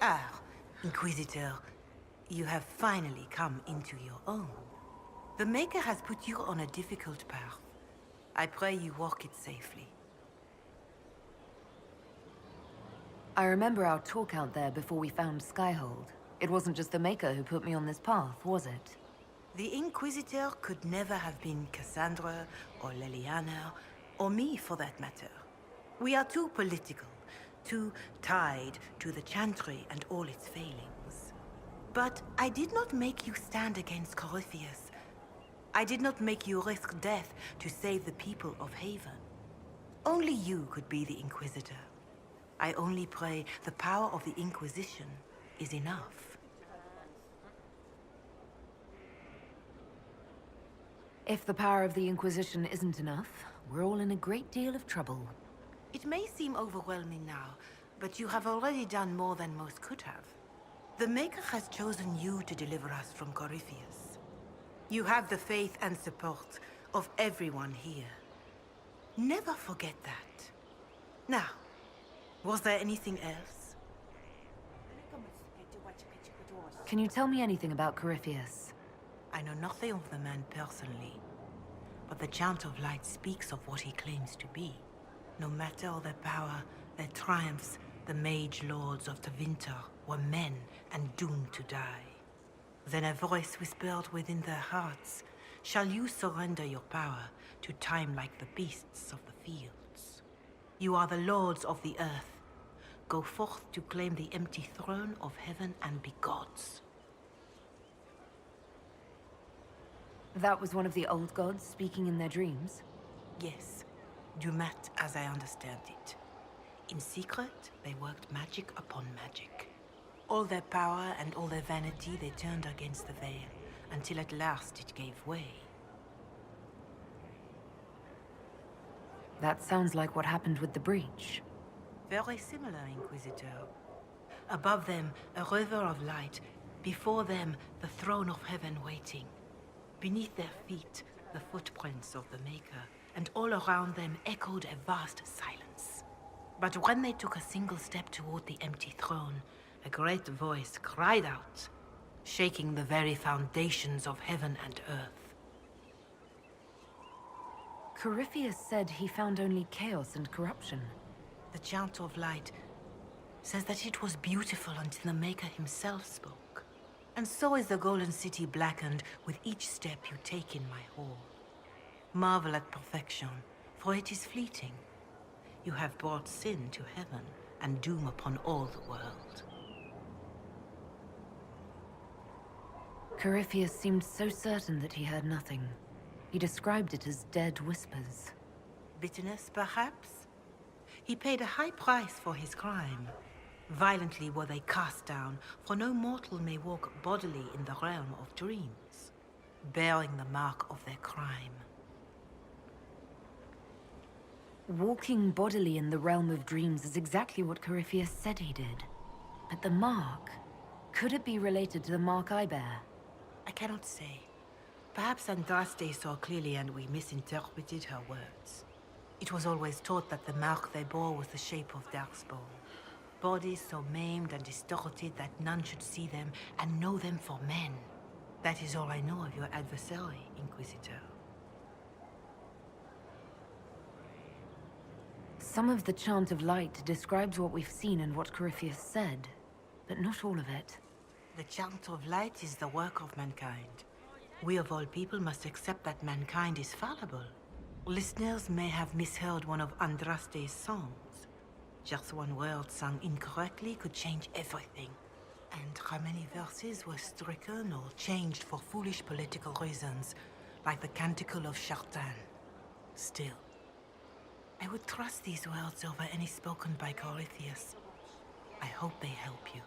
Ah, Inquisitor, you have finally come into your own. The Maker has put you on a difficult path. I pray you walk it safely. I remember our talk out there before we found Skyhold. It wasn't just the Maker who put me on this path, was it? The Inquisitor could never have been Cassandra, or Leliana, or me for that matter. We are too political, too tied to the Chantry and all its failings. But I did not make you stand against Corypheus. I did not make you risk death to save the people of Haven. Only you could be the Inquisitor. I only pray the power of the Inquisition is enough. If the power of the Inquisition isn't enough, we're all in a great deal of trouble. It may seem overwhelming now, but you have already done more than most could have. The Maker has chosen you to deliver us from Corypheus. You have the faith and support of everyone here. Never forget that. Now, was there anything else? Can you tell me anything about Corypheus? I know nothing of the man personally, but the Chant of Light speaks of what he claims to be. No matter their power, their triumphs, the mage lords of Tevinter were men and doomed to die. Then a voice whispered within their hearts, "Shall you surrender your power to time like the beasts of the fields? You are the lords of the earth. Go forth to claim the empty throne of heaven and be gods." That was one of the old gods speaking in their dreams? Yes, Dumat as I understand it. In secret, they worked magic upon magic. All their power and all their vanity they turned against the veil, until at last it gave way. That sounds like what happened with the breach. Very similar, Inquisitor. Above them, a river of light. Before them, the throne of heaven waiting. Beneath their feet, the footprints of the Maker, and all around them echoed a vast silence. But when they took a single step toward the empty throne, a great voice cried out, shaking the very foundations of heaven and earth. Corypheus said he found only chaos and corruption. The Chant of Light says that it was beautiful until the Maker himself spoke. And so is the Golden City blackened with each step you take in my hall. Marvel at perfection, for it is fleeting. You have brought sin to heaven and doom upon all the world. Corypheus seemed so certain that he heard nothing. He described it as dead whispers. Bitterness, perhaps? He paid a high price for his crime. Violently were they cast down, for no mortal may walk bodily in the realm of dreams, bearing the mark of their crime. Walking bodily in the realm of dreams is exactly what Corypheus said he did. But the mark, could it be related to the mark I bear? I cannot say. Perhaps Andraste saw clearly and we misinterpreted her words. It was always taught that the mark they bore was the shape of Darkspawn. Bodies so maimed and distorted that none should see them and know them for men. That is all I know of your adversary, Inquisitor. Some of the Chant of Light describes what we've seen and what Corypheus said, but not all of it. The Chant of Light is the work of mankind. We of all people must accept that mankind is fallible. Listeners may have misheard one of Andraste's songs. Just one word sung incorrectly could change everything. And how many verses were stricken or changed for foolish political reasons, like the Canticle of Chartan. Still, I would trust these words over any spoken by Corypheus. I hope they help you.